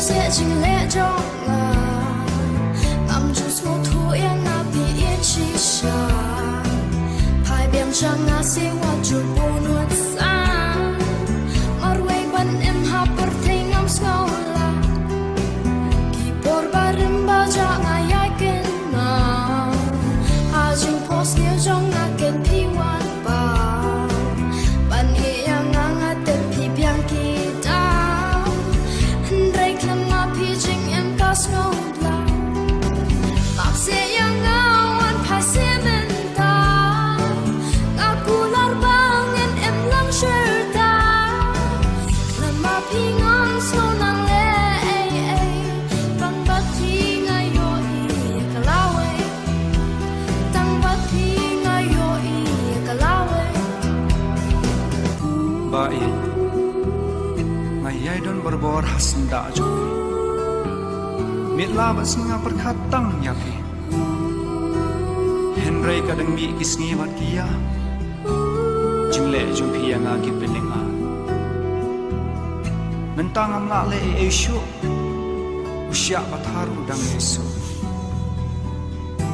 sẽ chinh lệ cho ngà ngắm chút ngô thu yên ngà bị yên chi xa hai biếng trăng ngà si hoa chút bù nuốt xa marway ban em ha perthei ngam skola kipor barem baja ngà yai ken na hajing pos dia jong ngà ken piwan ba ban e yang ngà te pi biang kita hendrai klam ngà pi jing em ka skola map se yang ngawan phase menta ngakular bangen em lang sherta lama pingang so nang le bang bat pi ngayo I kalawe tang bat pi ngayo I kalawe Bai ngayai don berbor hasnda jo mitla basinga perkatang nyapi Henry kadang mi kisni wat kia jumle jumpi yang agit belinga mentang amla le esyu usya batharu dang esu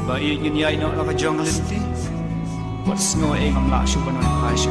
Bai ngin yai no la jong linti wat sngo eng amla shu banon pai shu